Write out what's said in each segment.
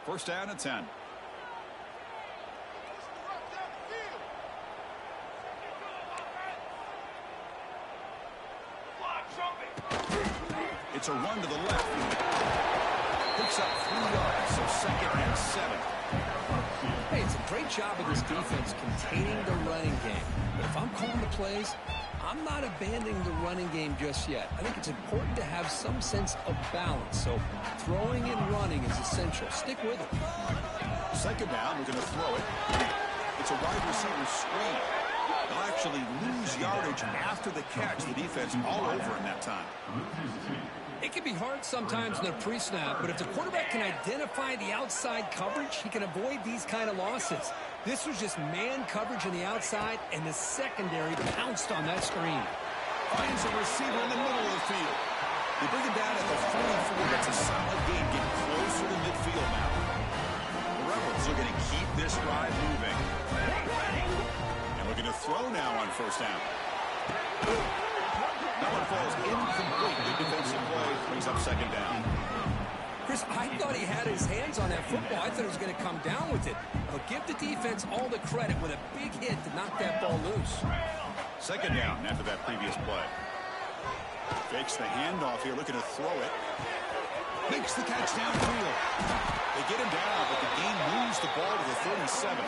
First down and 10. It's a run to the left. Picks up 3 yards, so second and 7. Hey, it's a great job of this defense containing the running game. But if I'm calling the plays, I'm not abandoning the running game just yet. I think it's important to have some sense of balance. So throwing and running is essential. Stick with it. Second down, we're going to throw it. It's a wide receiver screen. They'll actually lose yardage after the catch. The defense all over in that time. It can be hard sometimes in a pre-snap, but if the quarterback can identify the outside coverage, he can avoid these kind of losses. This was just man coverage on the outside, and the secondary pounced on that screen. Finds a receiver in the middle of the field. They bring it down at the 44. That's a solid gain, getting closer to midfield now. The Rebels are going to keep this drive moving. And looking to throw now on first down. That one falls incomplete. The defensive play brings up second down. Chris, I thought he had his hands on that football. I thought he was going to come down with it. But give the defense all the credit with a big hit to knock that ball loose. Second down after that previous play. Fakes the handoff here, looking to throw it. Makes the catch downfield. They get him down, but the gain moves the ball to the 37.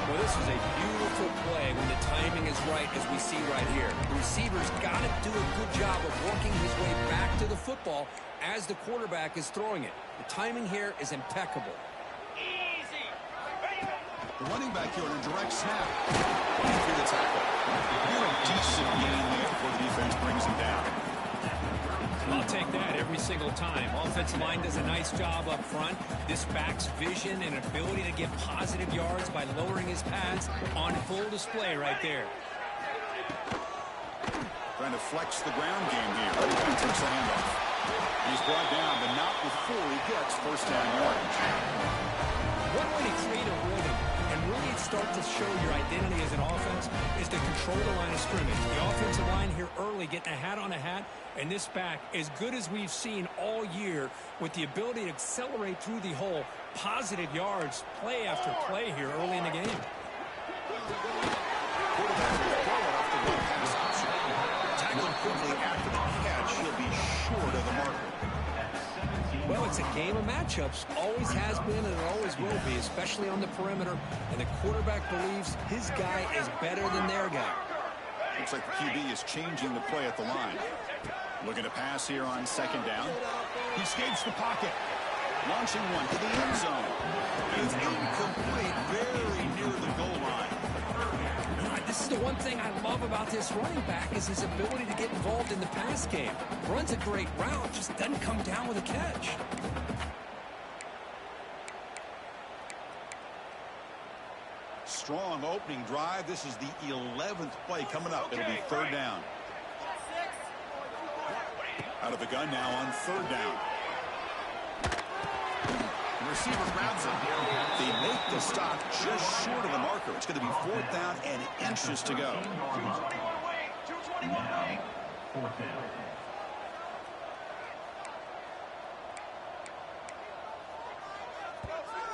Well, this is a beautiful play when the timing is right, as we see right here. The receiver's got to do a good job of working his way back to the football as the quarterback is throwing it. The timing here is impeccable. The running back here on a direct snap. Through the tackle. Here a decent gain there before the defense brings him down. I'll take that every single time. Offensive line does a nice job up front. This back's vision and ability to get positive yards by lowering his pads on full display right there. Trying to flex the ground game here. He takes the handoff. He's brought down, but not before he gets first down yardage. One way to create a rhythm and really start to show your identity as an offense is to control the line of scrimmage. The offensive line here early getting a hat on a hat, and this back as good as we've seen all year with the ability to accelerate through the hole. Positive yards, play after play here early in the game. Tackled quickly after the catch, he'll be short of the marker. Well, it's a game of matchups. Always has been and it always will be, especially on the perimeter. And the quarterback believes his guy is better than their guy. Looks like the QB is changing the play at the line. Looking to pass here on second down. He escapes the pocket. Launching one to the end zone. It's incomplete, very near the goal line. This is the one thing I love about this running back is his ability to get involved in the pass game. Runs a great route, just doesn't come down with a catch. Strong opening drive. This is the 11th play coming up. It'll be third down. Out of the gun now on third down. The receiver grabs it. They make the stop just short of the marker. It's going to be fourth down and inches to go.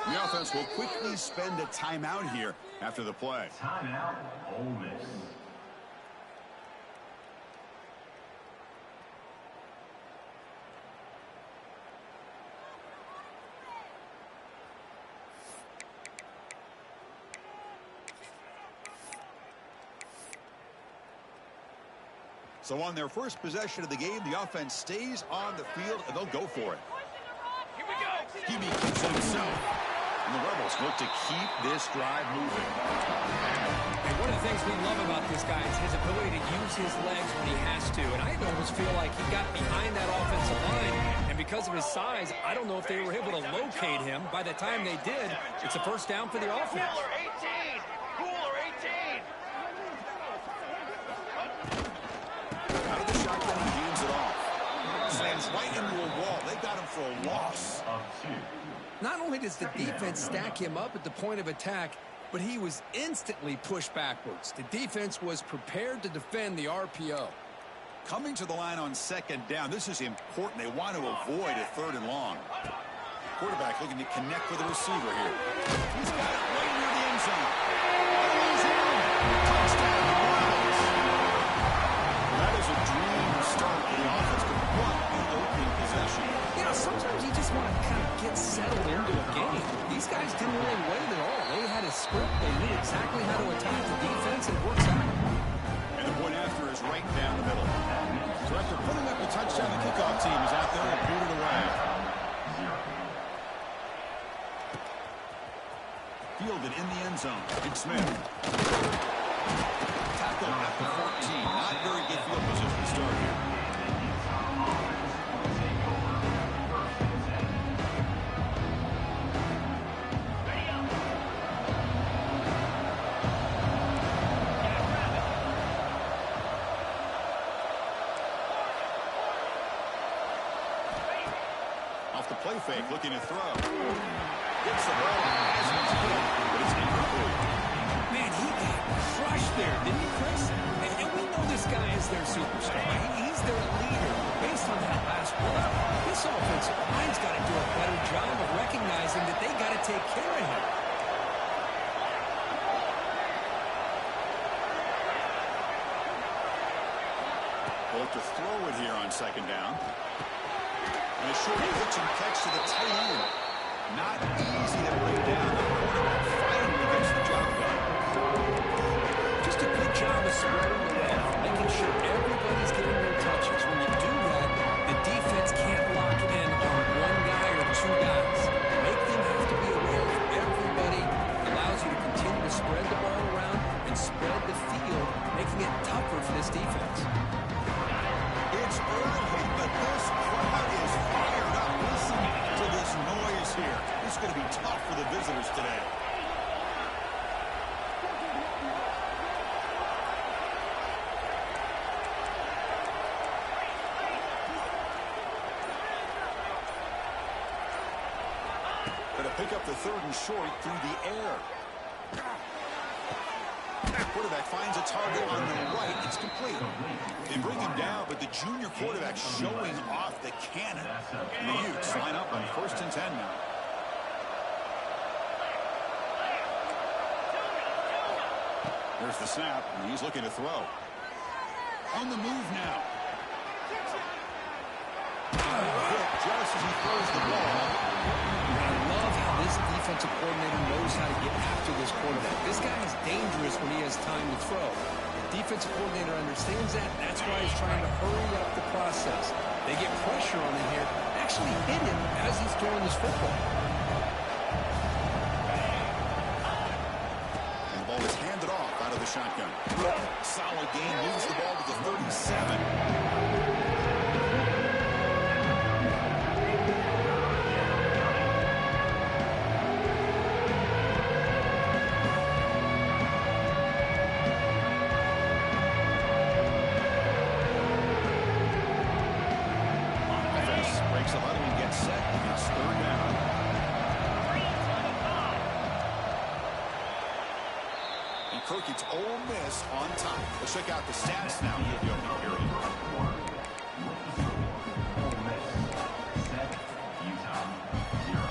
The offense will quickly spend a timeout here after the play. Timeout, Ole Miss. So on their first possession of the game, the offense stays on the field, and they'll go for it. Here we go. QB keeps it himself. And the Rebels look to keep this drive moving. And one of the things we love about this guy is his ability to use his legs when he has to. And I almost feel like he got behind that offensive line. And because of his size, I don't know if they were able to locate him. By the time they did, it's a first down for the offense. Cooler 18. Cooler 18. Out of the shotgun, he hands it off. Slams right into a wall. They got him for a loss. Not only does the defense stack him up at the point of attack, but he was instantly pushed backwards. The defense was prepared to defend the RPO. Coming to the line on second down, this is important. They want to avoid a third and long. Quarterback looking to connect with the receiver here. He's got it right near the end zone. He's in. Touchdown, Browns. That is a dream start for the offense, but what an opening possession. Yeah, sometimes you just want to kind of get settled into a game. These guys didn't really wait at all. They had a script. They knew exactly how to attack the defense, and it works out. And the point after is right down the middle. So after putting up a touchdown, the kickoff team is out there and boot it away. Fielded in the end zone. Big Smith. Tackle at the 14. Not very good field position to start here. Off the play fake, looking to throw. Gets the ball as he's hit, but it's incomplete. Man, he got crushed there, didn't he, Chris? And we know this guy is their superstar. He's their leader. Based on that last play, this offensive line's got to do a better job of recognizing that they got to take care of him. They'll look to throw it here on second down. And a short pitch and catch to the tight end. Not easy to bring down. The quarterback finally gets the job done. Just a good job of spreading the wealth, making sure everybody's getting their touches. When you do that, the defense can't lock in on one guy or two guys. Make them have to be aware of everybody. It allows you to continue to spread the ball around and spread the field, making it tougher for this defense. It's early, but this crowd is fired up. Listen to this noise here. It's going to be tough for the visitors today. Going to pick up the third and short through the air. Quarterback finds a target on the right. It's complete. They bring him down, but the junior quarterback showing off the cannon. And the Utes line up on 1st and 10 now. There's the snap, and he's looking to throw. On the move now. Just as he throws the ball. I love how this defensive coordinator knows how to get after this quarterback. This guy is dangerous when he has time to throw. The defensive coordinator understands that. That's why he's trying to hurry up the process. They get pressure on him here. Actually hit him as he's throwing this football. And the ball is handed off out of the shotgun. Solid gain. Moves the ball to the 37. It's Ole Miss on top. Let's check out the stats now for the opening period. Ole Miss 7, Utah 0.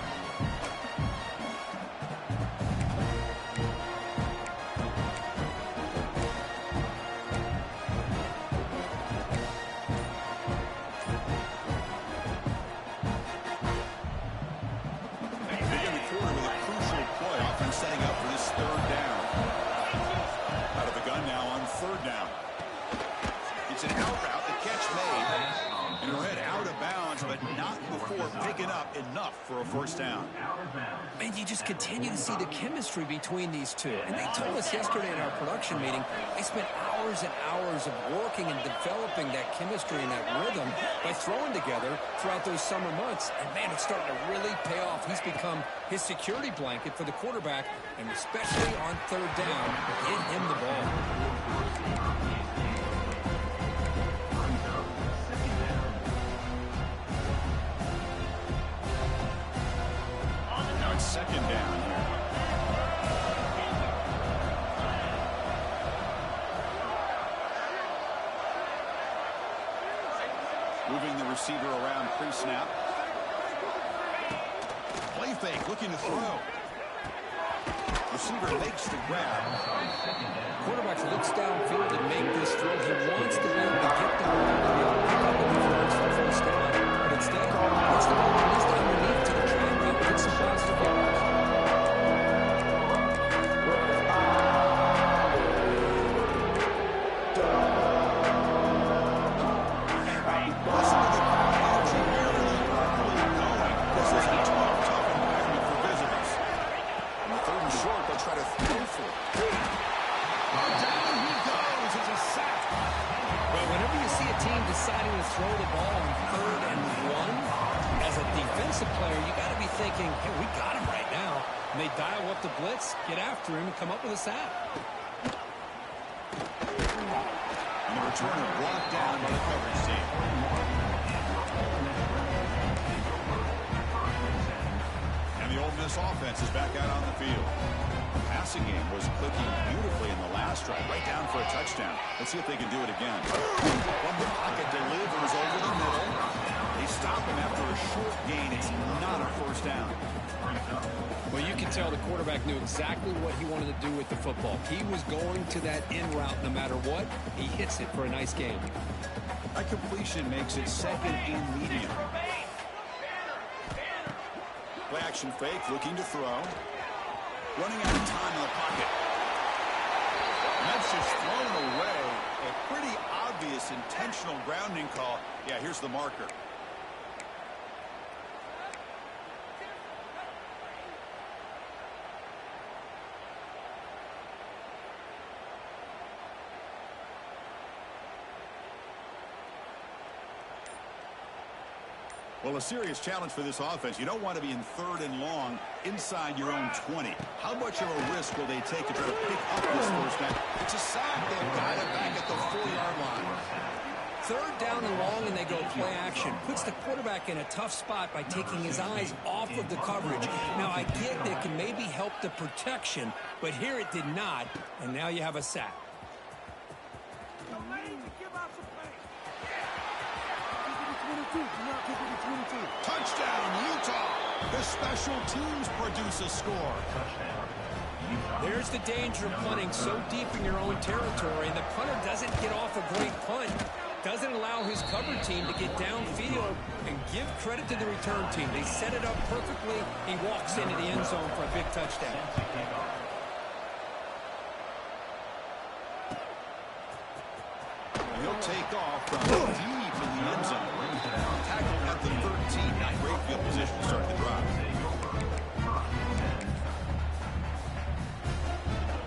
They begin the quarter with a crucial play. Offense setting up for this third down. Out of the gun now on third down. It's an out route, the catch made. And head out of bounds, but not before picking up enough for a first down. And you just continue to see the chemistry between these two. And they told us yesterday in our production meeting, they spent hours and hours of working and developing that chemistry and that rhythm by throwing together throughout those summer months. And, man, it's starting to really pay off. He's become his security blanket for the quarterback, and especially on third down, get him the ball. Now it's second down here. Moving the receiver around pre-snap. fake, looking to throw. Receiver makes the grab. Quarterback looks downfield to make this throw. He wants to be able to get the ball to be able to pick up enough yards for first down. But instead, gets the ball released underneath to the track and get some positive yards. Listen to the crowd energy here in the early going. This is a tough environment for visitors. On the third and short, they'll try to throw for it. Down he goes. It's a sack. Well, whenever you see a team deciding to throw the ball on 3rd and 1, as a defensive player, you got to be thinking, hey, we got him right now. And they dial up the blitz, get after him, and come up with a sack. And the returner brought down by the coverage team. And the Ole Miss offense is back out on the field. The passing game was clicking beautifully in the last drive, right down for a touchdown. Let's see if they can do it again. From the pocket, delivers over the middle. They stop him after a short gain. It's not a first down. Well, you can tell the quarterback knew exactly what he wanted to do with the football. He was going to that in route no matter what. He hits it for a nice gain. That completion makes it 2nd and medium. Play action fake, looking to throw. Running out of time in the pocket. And that's just thrown away. A pretty obvious intentional grounding call. Yeah, here's the marker. Well, a serious challenge for this offense. You don't want to be in 3rd and long inside your own 20. How much of a risk will they take to try to pick up this first down? It's a sack. They've got it back at the 4-yard line. 3rd down and long, and they go play action. Puts the quarterback in a tough spot by taking his eyes off of the coverage. Now, I get that can maybe help the protection, but here it did not, and now you have a sack. Touchdown, Utah. The special teams produce a score. There's the danger of punting so deep in your own territory, and the punter doesn't get off a great punt. Doesn't allow his cover team to get downfield, and give credit to the return team. They set it up perfectly. He walks into the end zone for a big touchdown. He'll take off from deep in the end zone. Tackled at the 13. Not great field position to start the drive.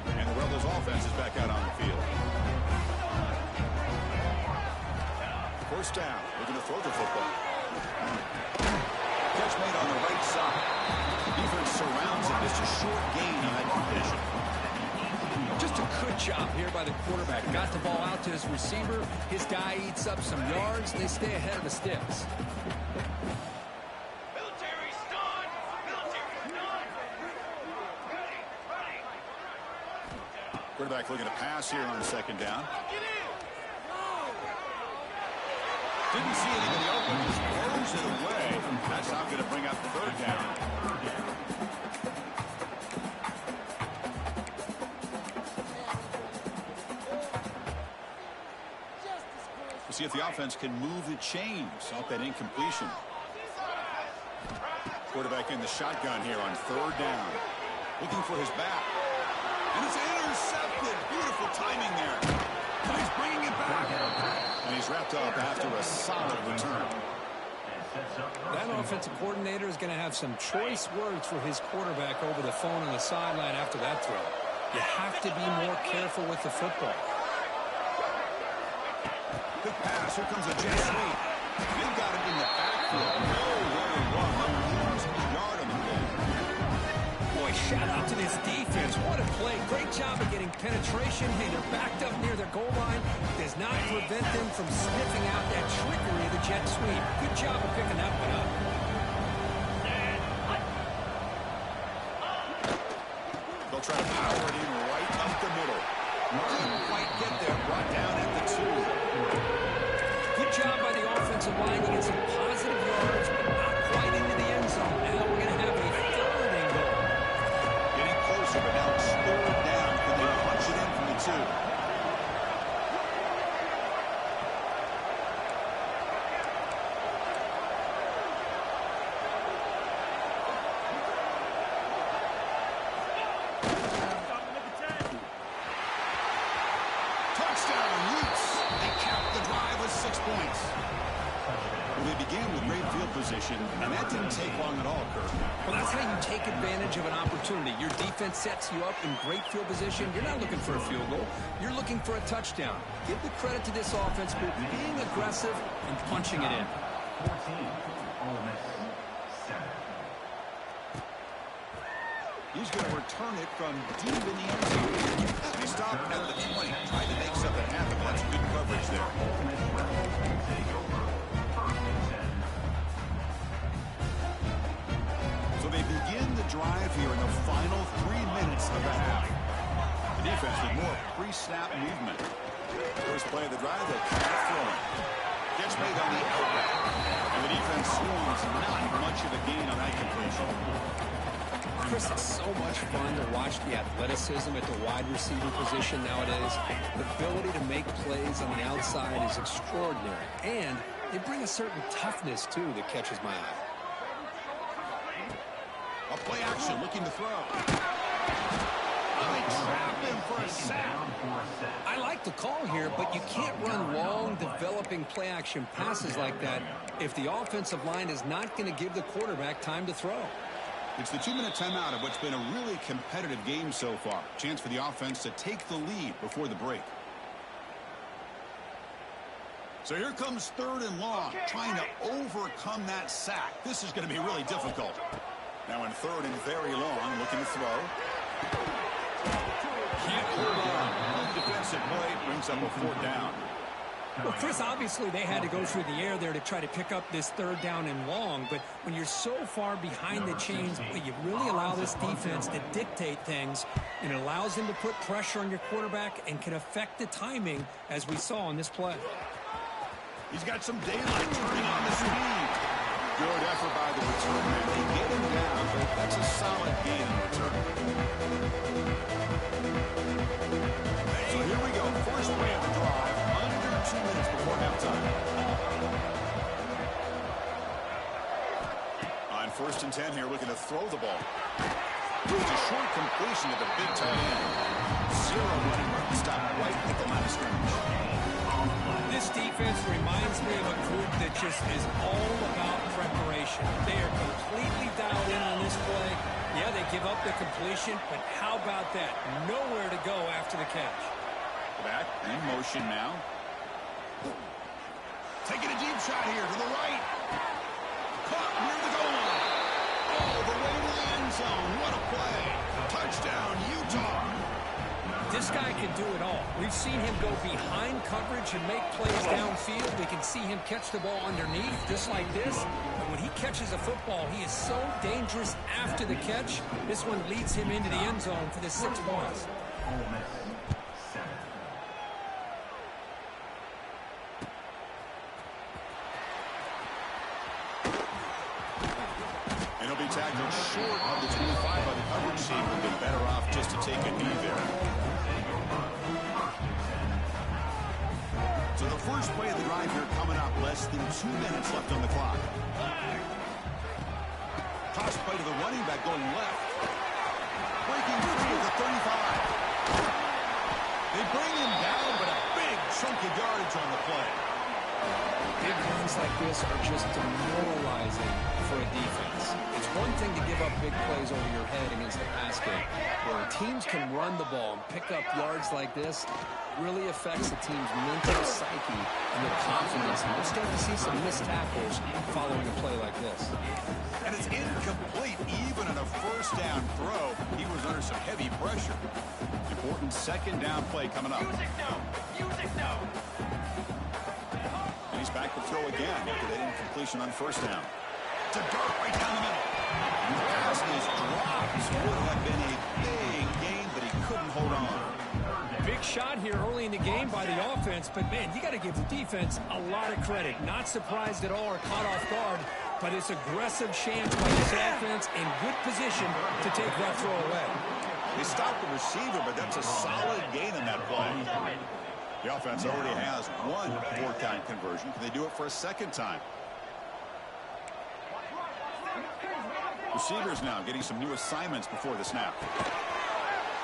And the Rebels offense is back out on the field. First down. Looking to throw the football. Catch made on the right side. Defense surrounds him. Just a short gain on that completion. Just a good job here by the quarterback. Got the ball out to his receiver. His guy eats up some yards. They stay ahead of the sticks. Military stun! Military stun! Ready! Quarterback looking to pass here on 2nd down. Get in! Didn't see anybody open. Just throws it away. That's not going to bring up the 3rd down. We'll see if the offense can move the chains off that incompletion. Quarterback in the shotgun here on 3rd down. Looking for his back. And it's intercepted. Beautiful timing there. And he's bringing it back. And he's wrapped up after a solid return. That offensive coordinator is going to have some choice words for his quarterback over the phone on the sideline after that throw. You have to be more careful with the football. Good pass. Here comes a jet sweep. They've got it in the backfield. Nowhere wrong. They'll lose a yard on the play. Boy, shout out to this defense. What a play. Great job of getting penetration. Hey, they're backed up near their goal line. Does not prevent them from sniffing out that trickery of the jet sweep. Good job of picking that one up. They'll try to power it in right up the middle. Couldn't quite get there. Brought down at the 2. Good job by the offensive line to get some positive yards, but not quite into the end zone. Now we're going to have a points. Well, they began with great field position, and that didn't take long at all, Kurt. Well, that's how you take advantage of an opportunity. Your defense sets you up in great field position. You're not looking for a field goal. You're looking for a touchdown. Give the credit to this offense for being aggressive and punching it in. 14, Ole Miss 7. He's going to return it from deep in the end zone. They stopped at the 20, tried to make something happen. That's good coverage there. Ole Miss will take over 1st and 10. So they begin the drive here in the final 3 minutes of the half. The defense with more pre-snap movement. First play of the drive, they'll keep it throwing. Gets made on the outback. And the defense swarms, not much of a gain on that completion. Chris, it's so much fun to watch the athleticism at the wide receiver position nowadays. The ability to make plays on the outside is extraordinary. And they bring a certain toughness, too, that catches my eye. A play action, looking to throw. Oh, they trapped him for a sack. I like the call here, but you can't run long, developing play-action passes like that if the offensive line is not going to give the quarterback time to throw. It's the 2-minute timeout of what's been a really competitive game so far. Chance for the offense to take the lead before the break. So here comes 3rd and long, trying to overcome that sack. This is going to be really difficult. Now in 3rd and very long, looking to throw. Can't hold on. Good defensive play brings up a 4th down. Well, Chris, obviously they had to go through the air there to try to pick up this 3rd down and long, but when you're so far behind the chains, you really allow this defense to dictate things, and it allows them to put pressure on your quarterback and can affect the timing, as we saw on this play. He's got some daylight turning on the speed. Good effort by the return man. They get him down, but that's a solid gain in return. So here we go. First play of the drive. Under 2 minutes before halftime. On 1st and 10 here, looking to throw the ball. It's a short completion to the big tight end. 0 running room. Stop right at the line of scrimmage. This defense reminds me of a group that just is all about preparation. They are completely dialed in on this play. Yeah, they give up the completion, but how about that? Nowhere to go after the catch. Back in motion now. Taking a deep shot here to the right. Caught near the goal line. All the way to the end zone. What a play. Touchdown, Utah. This guy can do it all. We've seen him go behind coverage and make plays downfield. We can see him catch the ball underneath, just like this. But when he catches a football, he is so dangerous after the catch. This one leads him into the end zone for the 6 points. Ole Miss 7. And he'll be tackled short of the 25 by the coverage team. Would have been better off just to take a knee there. So the first play of the drive here coming up, less than 2 minutes left on the clock. Toss play to the running back going left. Breaking free at the 35. They bring him down, but a big chunk of yardage on the play. Big runs like this are just demoralizing for a defense. It's one thing to give up big plays over your head against the pass game. Where teams can run the ball and pick up yards like this, really affects the team's mental psyche and their confidence. And we're starting to see some missed tackles following a play like this. And it's incomplete even on a first down throw. He was under some heavy pressure. Important 2nd down play coming up. Music no. Music no. And he's back to throw again after that incompletion on 1st down. To Dart right down the middle. The pass is dropped. Would have been a big gain, but he couldn't hold on. Big shot here early in the game by the offense, but man, you got to give the defense a lot of credit. Not surprised at all or caught off guard, but it's aggressive chance by this offense in good position to take that throw away. They stopped the receiver, but that's a solid gain on that play. The offense already has one 4-down conversion. Can they do it for a 2nd time? Receivers now getting some new assignments before the snap.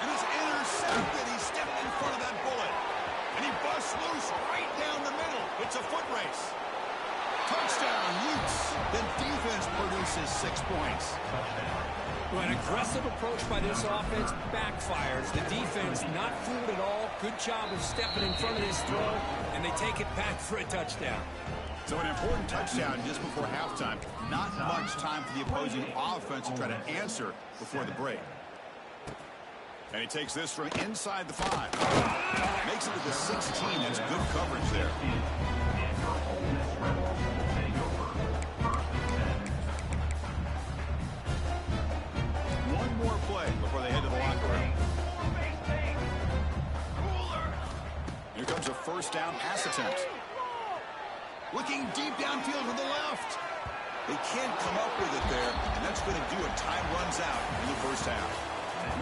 And it's intercepted. He stepped in front of that bullet. And he busts loose right down the middle. it's a foot race. Touchdown, Utes. The defense produces 6 points. Well, an aggressive approach by this offense backfires. The defense not fooled at all. Good job of stepping in front of this throw, and they take it back for a touchdown. So an important touchdown just before halftime. Not much time for the opposing offense to try to answer before the break. And he takes this from inside the 5. Makes it to the 16. That's good coverage there. One more play before they head to the locker room. Here comes a first down pass attempt. Looking deep downfield to the left. They can't come up with it there, and that's going to do it. Time runs out in the first half.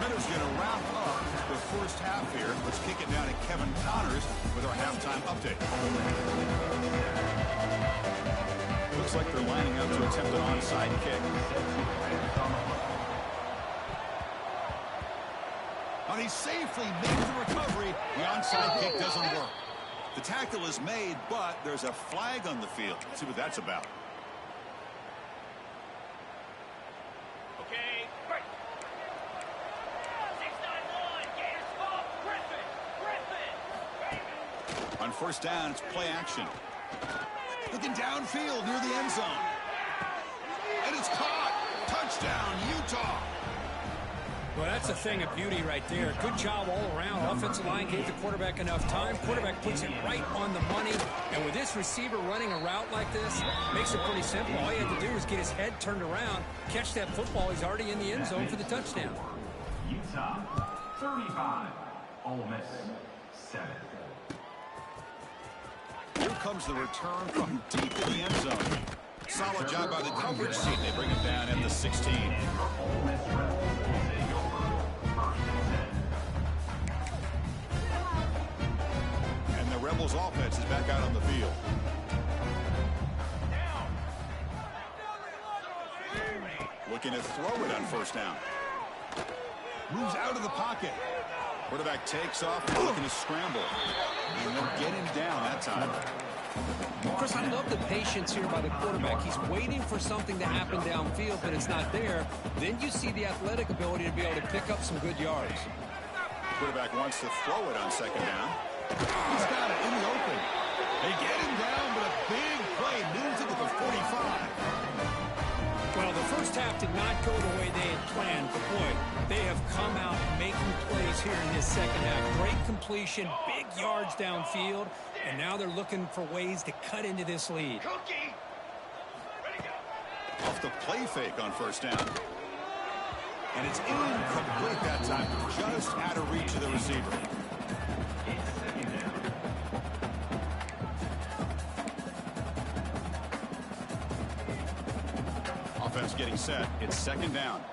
Minutes going to wrap up the first half here. Let's kick it down to Kevin Connors with our halftime update. Looks like they're lining up to attempt an onside kick. Now he safely makes the recovery. The onside kick doesn't work. The tackle is made, but there's a flag on the field. Let's see what that's about. Okay, break. 691, Gators ball, Griffin. On first down, it's play action. Looking downfield near the end zone. And it's caught. Touchdown, Utah. Well, that's a thing of beauty right there. Good job all around. Offensive line gave the quarterback enough time. Quarterback puts it right on the money. And with this receiver running a route like this, makes it pretty simple. All you have to do is get his head turned around, catch that football. He's already in the end zone for the touchdown. Utah 35, Ole Miss 7. Here comes the return from deep in the end zone. Solid job by the coverage team. They bring him down at the 16. Ole Miss Rebels will take over first and 10. And the Rebels offense is back out on the field. Looking to throw it on first down. Moves out of the pocket. Quarterback takes off, looking to scramble. And they'll get him down that time. Chris, I love the patience here by the quarterback. He's waiting for something to happen downfield, but it's not there. Then you see the athletic ability to be able to pick up some good yards. Quarterback wants to throw it on second down. He's got it in the open. They get him down, but a big play moves it to the 45. Well, the first half did not go the way they had planned, but boy, they have come out making plays here in this second half. Great completion, big yards downfield, and now they're looking for ways to cut into this lead. Cookie. Ready to go. Off the play fake on first down. And it's incomplete that time, just out of reach of the receiver. Offense getting set. It's second down.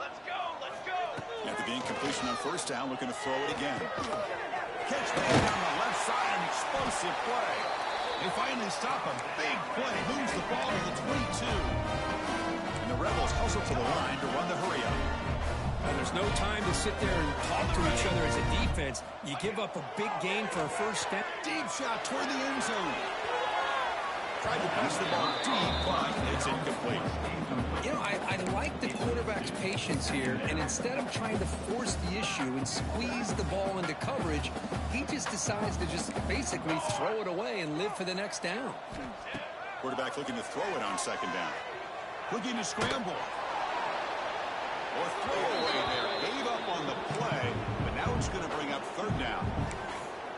Let's go, let's go. After the incompletion on first down, looking to throw it again. Catch made down the left side, an explosive play. They finally stop a big play. Moves the ball to the 22. And the Rebels hustle to the line to run the hurry up. Well, there's no time to sit there and talk to each other as a defense. You give up a big gain for a first down. Deep shot toward the end zone. Tried to pass the ball deep, but it's incomplete. You know, I like the quarterback's patience here, and instead of trying to force the issue and squeeze the ball into coverage, he just decides to just basically throw it away and live for the next down. Quarterback looking to throw it on second down. Looking to scramble. Or throw away there. Gave up on the play, but now it's going to bring up third down.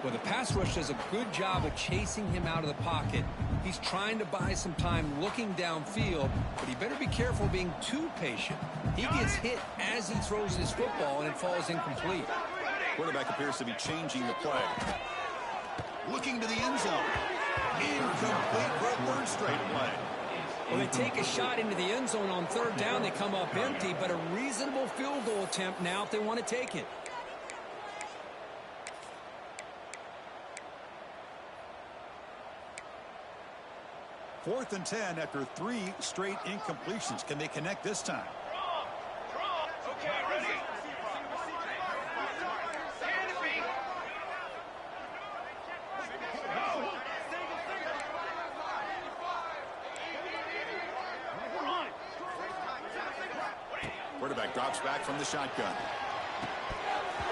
Well, the pass rush does a good job of chasing him out of the pocket. He's trying to buy some time looking downfield, but he better be careful being too patient. He gets hit as he throws his football, and it falls incomplete. Quarterback appears to be changing the play. Looking to the end zone. Incomplete for a third straight play. Well, they take a shot into the end zone on third down. They come up empty, but a reasonable field goal attempt now if they want to take it. Fourth and 10 after 3 straight incompletions. Can they connect this time? Draw. Okay, ready. Canopy. Drops back from the shotgun.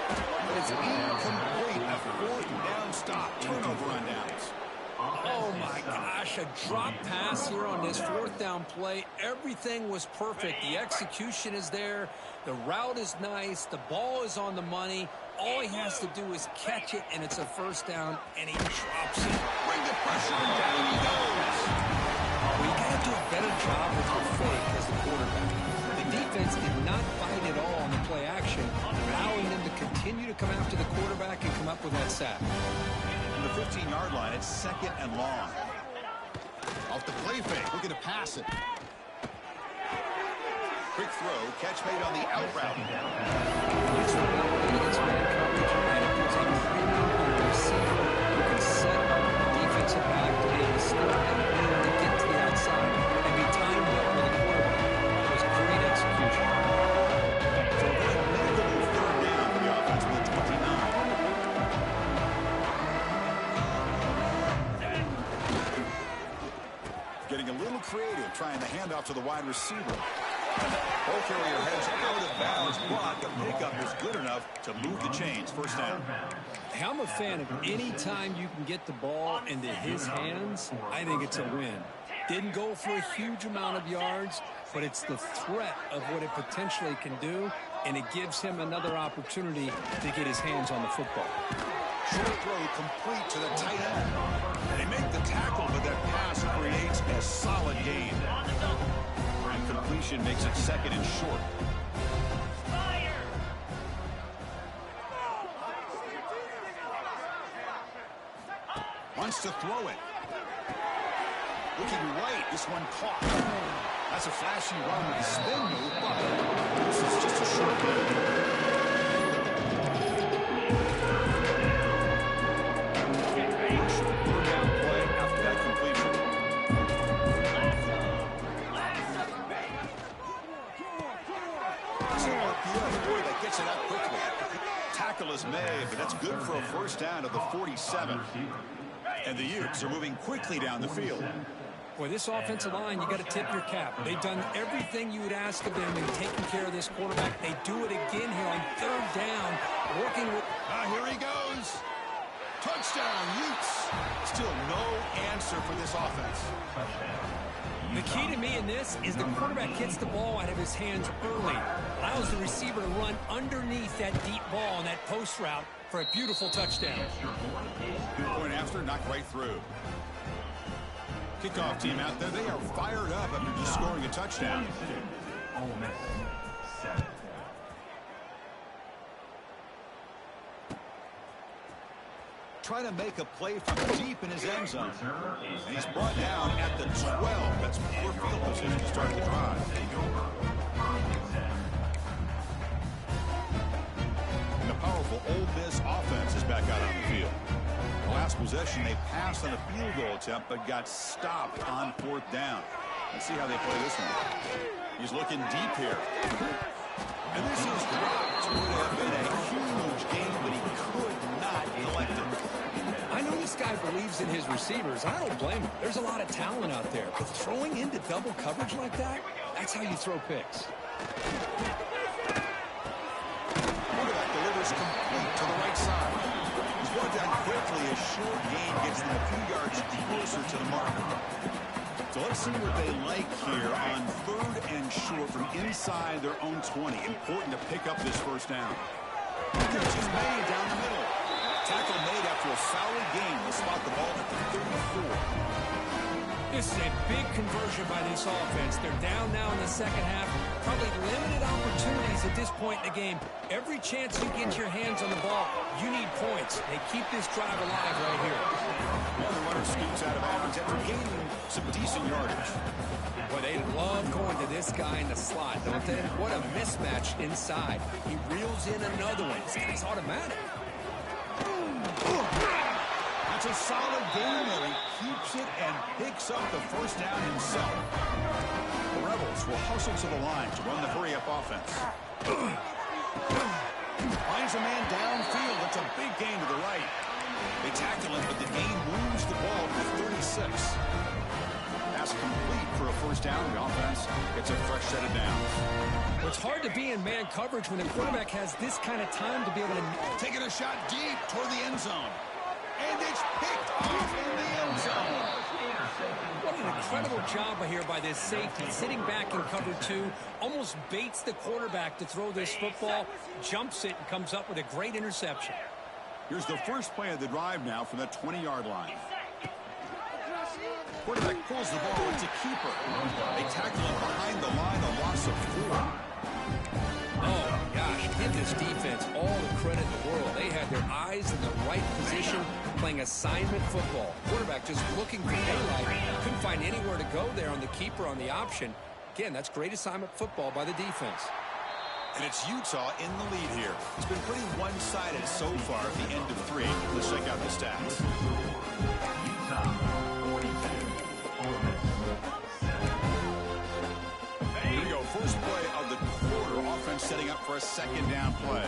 But it's incomplete. A fourth down stop. Turnover on downs. Oh, my gosh, a drop pass here on this fourth down play. Everything was perfect. The execution is there. The route is nice. The ball is on the money. All he has to do is catch it, and it's a first down, and he drops it. Bring the pressure, and down he goes. Well, you got to do a better job with your fake as the quarterback. The defense did not fight at all on the play action, allowing them to continue to come after the quarterback and come up with that sack. From the 15-yard line, it's second and long. Off the play fake, looking to pass it. Quick throw, catch made on the out route. It's the route that gets man coverage, and it puts a premium on the receiver who can set up the defensive back to be able to step and move to get to the outside and be timed up with the quarterback. That was great execution. So a very manageable third down for the offense with 29. Getting a little creative, trying the handoff to the wide receiver. Ball carrier heads out of bounds, but the pickup is good enough to move the chains. First down. I'm a fan of any time you can get the ball into his hands. I think it's a win. Didn't go for a huge amount of yards, but it's the threat of what it potentially can do, and it gives him another opportunity to get his hands on the football. Short throw complete to the tight end. They make the tackle, but that pass creates a solid gain. And completion makes it second and short. Wants to throw it. Looking right, this one caught. That's a flashy run with a spin move, but this is just a short gain. Gets it out quickly. Tackle is made, but that's good for a first down of the 47. And the Utes are moving quickly down the field. Boy, this offensive line, you got to tip your cap. They've done everything you would ask of them in taking care of this quarterback. They do it again here on third down, working with... Here he goes. Touchdown, Utes. Still no answer for this offense. The key to me in this is the quarterback gets the ball out of his hands early, allows the receiver to run underneath that deep ball on that post route for a beautiful touchdown. Point after, knocked right through. Kickoff team out there, they are fired up after just scoring a touchdown. Ole Miss, 7. Trying to make a play from deep in his end zone. And he's brought down at the 12. That's poor field position to start the drive. And the powerful Ole Miss offense is back out on the field. The last possession, they passed on a field goal attempt, but got stopped on fourth down. Let's see how they play this one. He's looking deep here. And this is dropped. Would have been a huge game, but he could not collect it. I know this guy believes in his receivers. I don't blame him. There's a lot of talent out there. But throwing into double coverage like that, that's how you throw picks. Quarterback delivers complete to the right side. He's brought down quickly. A short gain gets them a few yards closer to the mark. So let's see what they like here on third and short from inside their own 20. Important to pick up this first down. Catch is made down the middle. Tackle made after a foul game. Will spot the ball at the 34. This is a big conversion by this offense. They're down now in the second half. Probably limited opportunities at this point in the game. Every chance you get your hands on the ball, you need points. They keep this drive alive right here. Well, the runner scoots out of bounds after gaining some decent yardage. Boy, they love going to this guy in the slot, don't they? What a mismatch inside. He reels in another one. This guy's automatic. That's a solid game where he keeps it and picks up the first down himself. The Rebels will hustle to the line to run the hurry-up offense. Finds a man downfield. That's a big gain to the right. They tackle him, but the gain moves the ball to the 36. Pass complete for a first down. The offense gets a fresh set of downs. Well, it's hard to be in man coverage when the quarterback has this kind of time to be able to... Taking a shot deep toward the end zone. And it's picked off in the end zone. What an incredible job here by this safety. Sitting back in cover 2, almost baits the quarterback to throw this football, jumps it, and comes up with a great interception. Here's the first play of the drive now from the 20-yard line. Quarterback pulls the ball. It's a keeper. They tackle him behind the line, a loss of 4. Oh, my gosh. Give this defense all the credit in the world. They had their eyes in the right position, playing assignment football. Quarterback just looking for daylight. Couldn't find anywhere to go there on the keeper on the option. Again, that's great assignment football by the defense. And it's Utah in the lead here. It's been pretty one-sided so far at the end of 3. Let's check out the stats. Utah 42, Ole Miss 7. Here we go. First play of the quarter. Offense setting up for a second down play.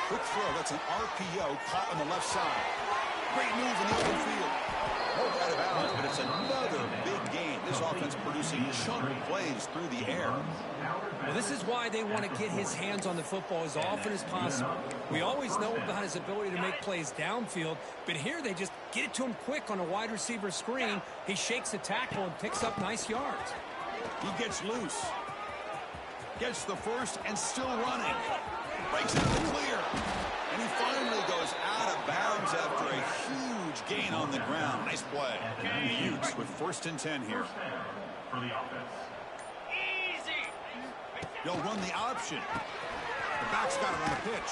Quick throw. That's an RPO caught on the left side. Great move in the open field. Hold out of bounds, but it's another big gain. This offense producing chunk plays through the air. Well, this is why they want to get his hands on the football as often as possible. We always know about his ability to make plays downfield, but here they just get it to him quick on a wide receiver screen. He shakes the tackle and picks up nice yards. He gets loose. Gets the first and still running. Breaks it to the clear. And he finally goes out of bounds after a huge gain on the ground. Nice play. The Utes with 1st and 10 here. First down for the offense. Easy. They'll run the option. The back's got it on the pitch.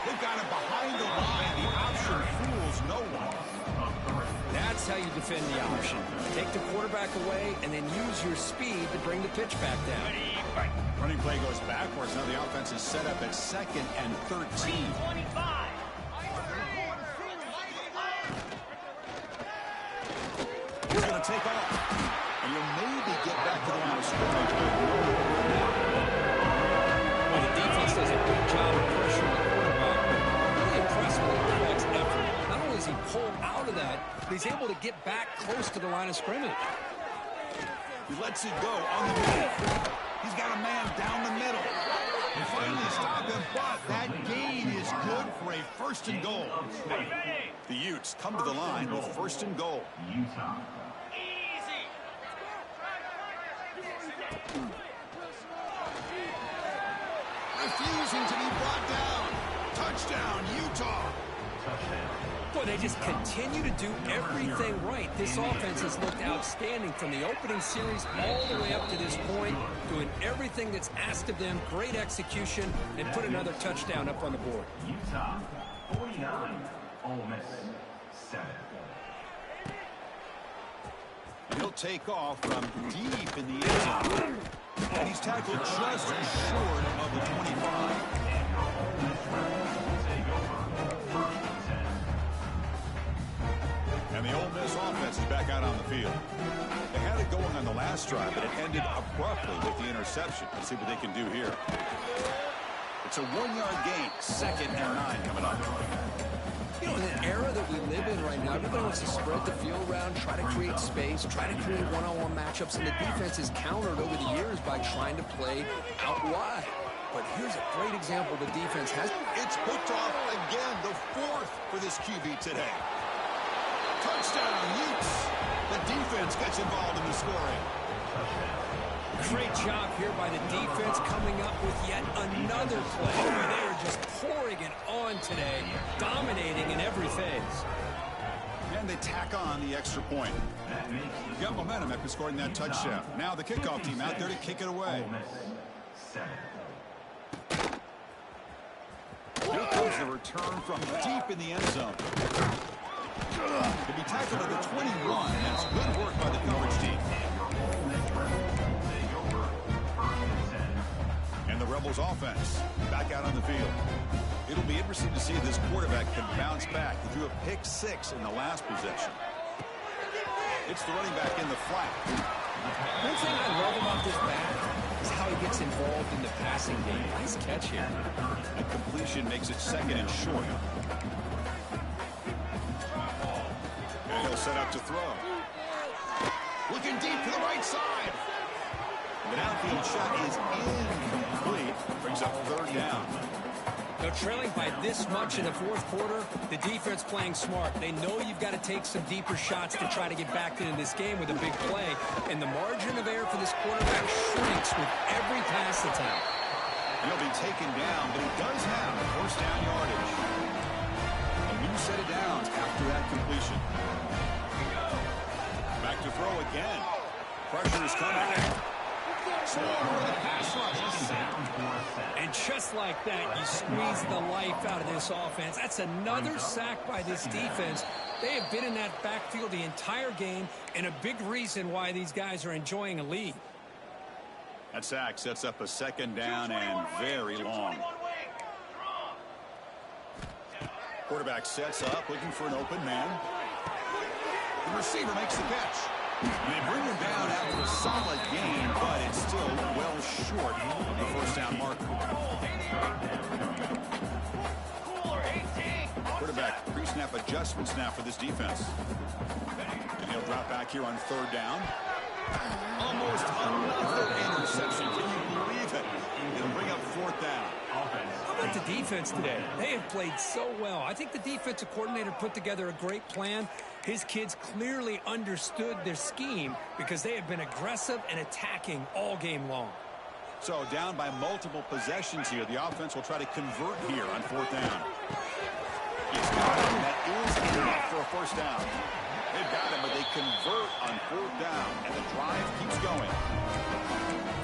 They've got it behind the line. The option fools no one. That's how you defend the option. Take the quarterback away and then use your speed to bring the pitch back down. Running play goes backwards. Now the offense is set up at 2nd and 13. 25. He's going to take off. And you'll maybe get back to the line of scrimmage. Well, the defense does a good job of pressuring the quarterback. Really impressed with the quarterback's effort. Not only is he pulled out of that, but he's able to get back close to the line of scrimmage. He lets it go on the move. He's got a man down the middle. He finally stopped him, but that gain is good for a 1st and goal. The Utes come to the line with 1st and goal. Utah. Easy. Refusing to be brought down. Touchdown, Utah. Touchdown. Boy, they just continue to do everything right. This offense has looked outstanding from the opening series all the way up to this point, doing everything that's asked of them. Great execution, and put another touchdown up on the board. Utah 49, Ole Miss 7. He'll take off from deep in the end zone. And he's tackled just short of the 25. And the Ole Miss offense is back out on the field. They had it going on the last drive, but it ended abruptly with the interception. Let's see what they can do here. It's a 1-yard gain. 2nd and 9 coming up. You know, in an era that we live in right now, everybody wants to spread the field around, try to create space, try to create one-on-one matchups, and the defense is countered over the years by trying to play out wide. But here's a great example the defense has. It's picked off again, the 4th for this QB today. Touchdown, Utes. The defense gets involved in the scoring. Great job here by the defense coming up with yet another play. They are just pouring it on today, dominating in every phase. And they tack on the extra point. You got momentum after scoring that touchdown. Now the kickoff team out there to kick it away. Ole Miss 7. Here comes the return from deep in the end zone. To be tackled at the 21. That's good work by the coverage team. And the Rebels offense back out on the field. It'll be interesting to see if this quarterback can bounce back. He threw a pick 6 in the last possession. It's the running back in the flat. One thing I love about this back is how he gets involved in the passing game. Nice catch here. And completion makes it 2nd and short. And he'll He'll set up to throw. Looking deep to the right side. The downfield shot is incomplete. Brings up third down. Now, trailing by this much in the fourth quarter, the defense playing smart. They know you've got to take some deeper shots to try to get back into this game with a big play. And the margin of error for this quarterback shrinks with every pass attempt. He'll be taken down, but he does have first down yardage. A new set of downs after that completion. Back to throw again. Pressure is coming. And just like that, you squeeze the life out of this offense. That's another sack by this defense. They have been in that backfield the entire game, and a big reason why these guys are enjoying a lead. That sack sets up a second down and very long. Quarterback sets up, looking for an open man. The receiver makes the catch. They bring him down after a solid gain, but it's still well short of the first down marker. Quarterback pre-snap adjustments now for this defense. And he'll drop back here on third down. Almost another interception. Can you believe it? It'll bring up fourth down. How about the defense today? They have played so well. I think the defensive coordinator put together a great plan. His kids clearly understood their scheme because they have been aggressive and attacking all game long. So down by multiple possessions here. The offense will try to convert here on fourth down. He's got him. That is enough for a first down. They've got him, but they convert on fourth down, and the drive keeps going.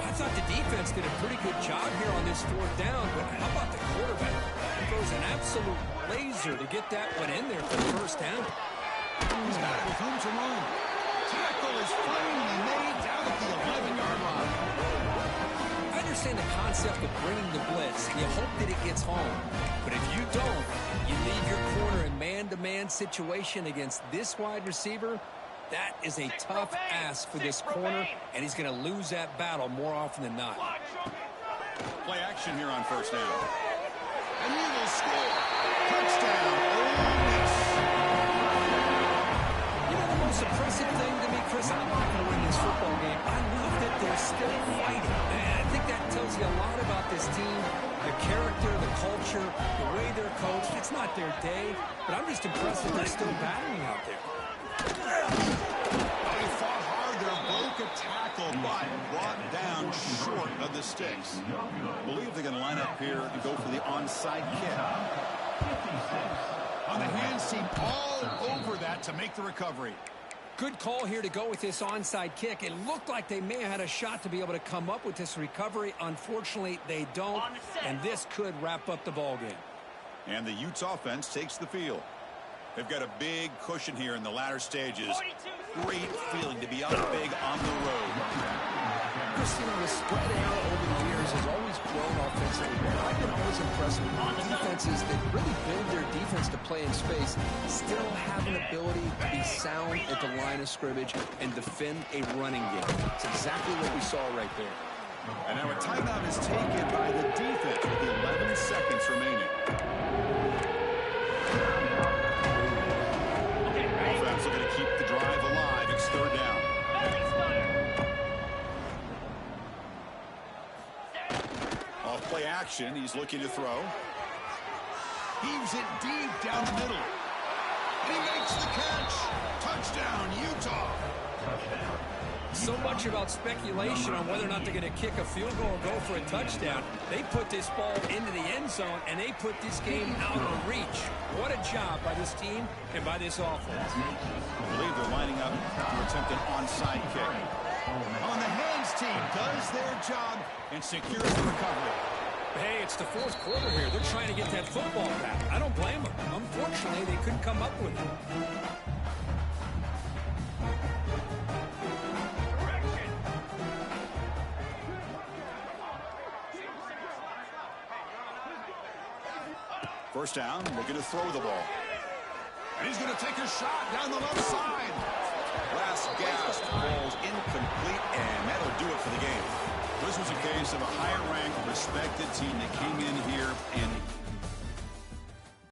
I thought the defense did a pretty good job here on this fourth down, but how about the quarterback? He throws an absolute laser to get that one in there for the first down. He's got it with room to run. Tackle is finally made down at the 11-yard line. I understand the concept of bringing the blitz, and you hope that it gets home. But if you don't, you leave your corner in man-to-man situation against this wide receiver. That is a tough ask for this corner, and he's going to lose that battle more often than not. Play action here on first down. And he will score. Touchdown, Ole Miss. You know the most impressive thing to me, Chris, I'm not going to win this football game. I love that they're still fighting. And I think that tells you a lot about this team, the character, the culture, the way they're coached. It's not their day, but I'm just impressed that they're still battling out there. They fought hard there, broke a tackle, but brought down short of the sticks. I believe they're going to line up here and go for the onside kick. On the hands team all over that to make the recovery. Good call here to go with this onside kick. It looked like they may have had a shot to be able to come up with this recovery. Unfortunately, they don't, and this could wrap up the ballgame. And the Utes offense takes the field. They've got a big cushion here in the latter stages. Great feeling to be up big on the road. Chris, you know, the spread out over the years has always grown offensively. And I've been always impressed with defenses that really build their defense to play in space, still have an ability to be sound at the line of scrimmage and defend a running game. It's exactly what we saw right there. And now a timeout is taken by the defense with 11 seconds remaining. Offense are going to keep the drive alive. It's third down. Off play action. He's looking to throw. Heaves it deep down the middle. And he makes the catch. Touchdown, Utah. So much about speculation on whether or not they're going to kick a field goal or go for a touchdown. They put this ball into the end zone, and they put this game out of reach. What a job by this team and by this offense. I believe they're lining up to attempt an onside kick. On the hands team does their job and secures the recovery. Hey, it's the fourth quarter here. They're trying to get that football back. I don't blame them. Unfortunately, they couldn't come up with it. First down, looking to throw the ball. And he's going to take a shot down the left side. Last gasp, ball's incomplete, and that'll do it for the game. This was a case of a higher-ranked, respected team that came in here and